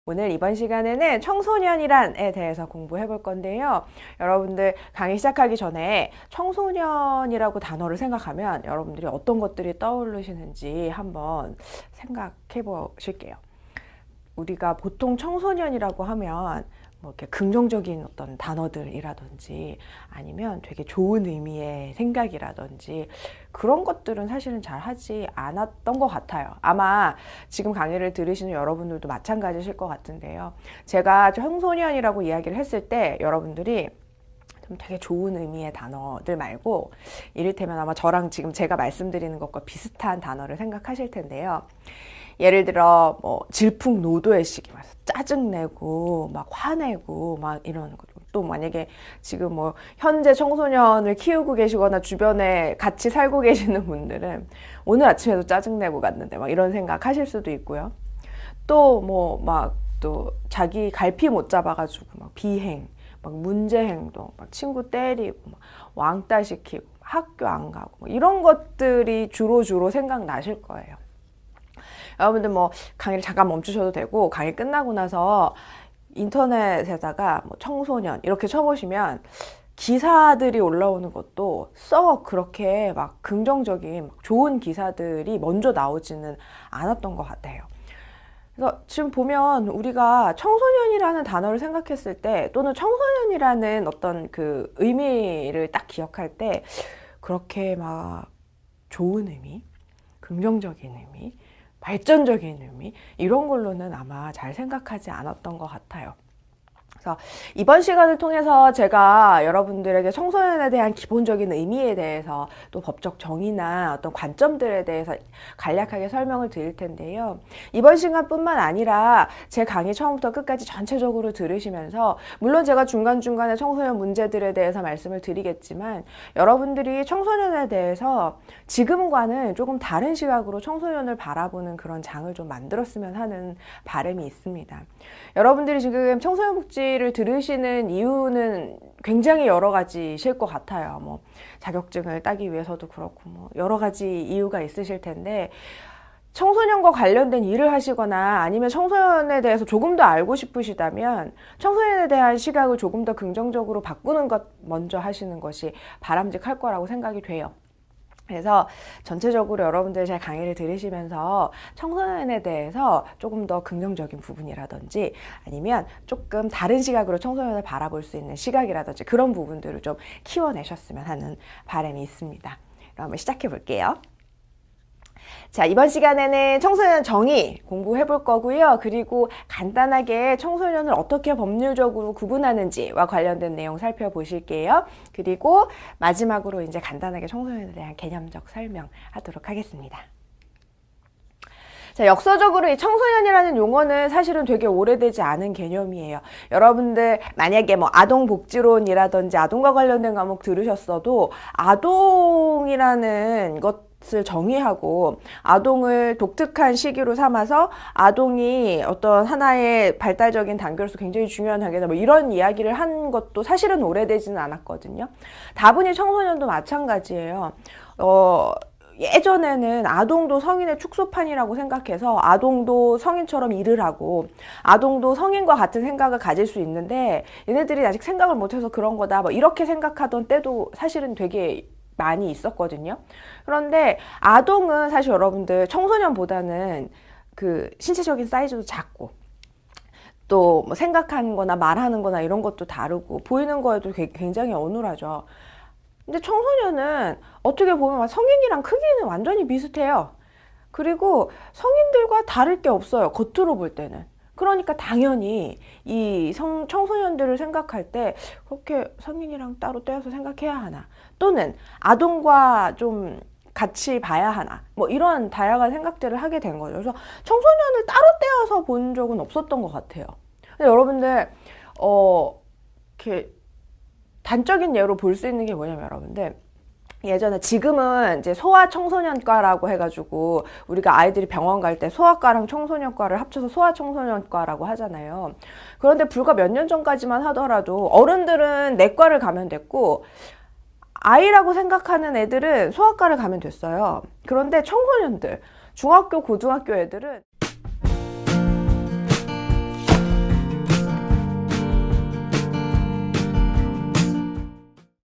오늘 이번 시간에는 청소년이란에 대해서 공부해 볼 건데요. 여러분들 강의 시작하기 전에 청소년이라고 단어를 생각하면 여러분들이 어떤 것들이 떠오르시는지 한번 생각해 보실게요. 우리가 보통 청소년이라고 하면 뭐 이렇게 긍정적인 어떤 단어들이라든지 아니면 되게 좋은 의미의 생각이라든지 그런 것들은 사실은 잘 하지 않았던 것 같아요. 아마 지금 강의를 들으시는 여러분들도 마찬가지실 것 같은데요. 제가 청소년이라고 이야기를 했을 때 여러분들이 좀 되게 좋은 의미의 단어들 말고 이를테면 아마 저랑 지금 제가 말씀드리는 것과 비슷한 단어를 생각하실 텐데요. 예를 들어 뭐 질풍노도의 시기, 짜증내고 막 화내고 막 이러는 거죠. 또 만약에 지금 뭐 현재 청소년을 키우고 계시거나 주변에 같이 살고 계시는 분들은 오늘 아침에도 짜증내고 갔는데 막 이런 생각 하실 수도 있고요. 또 뭐 막 또 자기 갈피 못 잡아가지고 막 비행, 막 문제 행동, 막 친구 때리고 막 왕따 시키고 학교 안 가고 뭐 이런 것들이 주로 생각나실 거예요. 여러분들 뭐 강의를 잠깐 멈추셔도 되고 강의 끝나고 나서 인터넷에다가 뭐 청소년 이렇게 쳐보시면 기사들이 올라오는 것도 썩 그렇게 막 긍정적인 막 좋은 기사들이 먼저 나오지는 않았던 것 같아요. 그래서 지금 보면 우리가 청소년이라는 단어를 생각했을 때 또는 청소년이라는 어떤 그 의미를 딱 기억할 때 그렇게 막 좋은 의미, 긍정적인 의미, 발전적인 의미 이런 걸로는 아마 잘 생각하지 않았던 것 같아요. 그래서 이번 시간을 통해서 제가 여러분들에게 청소년에 대한 기본적인 의미에 대해서 또 법적 정의나 어떤 관점들에 대해서 간략하게 설명을 드릴 텐데요. 이번 시간뿐만 아니라 제 강의 처음부터 끝까지 전체적으로 들으시면서 물론 제가 중간중간에 청소년 문제들에 대해서 말씀을 드리겠지만 여러분들이 청소년에 대해서 지금과는 조금 다른 시각으로 청소년을 바라보는 그런 장을 좀 만들었으면 하는 바람이 있습니다. 여러분들이 지금 청소년 복지를 들으시는 이유는 굉장히 여러 가지실 것 같아요. 뭐 자격증을 따기 위해서도 그렇고 뭐 여러 가지 이유가 있으실 텐데 청소년과 관련된 일을 하시거나 아니면 청소년에 대해서 조금 더 알고 싶으시다면 청소년에 대한 시각을 조금 더 긍정적으로 바꾸는 것 먼저 하시는 것이 바람직할 거라고 생각이 돼요. 그래서 전체적으로 여러분들 제 강의를 들으시면서 청소년에 대해서 조금 더 긍정적인 부분이라든지 아니면 조금 다른 시각으로 청소년을 바라볼 수 있는 시각이라든지 그런 부분들을 좀 키워내셨으면 하는 바람이 있습니다. 그럼 한번 시작해 볼게요. 자, 이번 시간에는 청소년 정의 공부해 볼 거고요. 그리고 간단하게 청소년을 어떻게 법률적으로 구분하는지와 관련된 내용 살펴보실게요. 그리고 마지막으로 이제 간단하게 청소년에 대한 개념적 설명하도록 하겠습니다. 자, 역사적으로 이 청소년이라는 용어는 사실은 되게 오래되지 않은 개념이에요. 여러분들 만약에 뭐 아동복지론이라든지 아동과 관련된 과목 들으셨어도 아동이라는 것을 정의하고 아동을 독특한 시기로 삼아서 아동이 어떤 하나의 발달적인 단계로서 굉장히 중요한 단계다 뭐 이런 이야기를 한 것도 사실은 오래되지는 않았거든요. 다분히 청소년도 마찬가지예요. 예전에는 아동도 성인의 축소판이라고 생각해서 아동도 성인처럼 일을 하고 아동도 성인과 같은 생각을 가질 수 있는데 얘네들이 아직 생각을 못해서 그런 거다 뭐 이렇게 생각하던 때도 사실은 되게 많이 있었거든요. 그런데 아동은 사실 여러분들 청소년보다는 그 신체적인 사이즈도 작고 또 뭐 생각하는 거나 말하는 거나 이런 것도 다르고 보이는 거에도 굉장히 어눌하죠. 근데 청소년은 어떻게 보면 성인이랑 크기는 완전히 비슷해요. 그리고 성인들과 다를 게 없어요. 겉으로 볼 때는. 그러니까 당연히 이 청소년들을 생각할 때 그렇게 성인이랑 따로 떼어서 생각해야 하나 또는 아동과 좀 같이 봐야 하나 뭐 이런 다양한 생각들을 하게 된 거죠. 그래서 청소년을 따로 떼어서 본 적은 없었던 것 같아요. 근데 여러분들 이렇게 단적인 예로 볼 수 있는 게 뭐냐면 여러분들 예전에 지금은 이제 소아청소년과라고 해가지고 우리가 아이들이 병원 갈 때 소아과랑 청소년과를 합쳐서 소아청소년과라고 하잖아요. 그런데 불과 몇 년 전까지만 하더라도 어른들은 내과를 가면 됐고 아이라고 생각하는 애들은 소아과를 가면 됐어요. 그런데 청소년들 중학교, 고등학교 애들은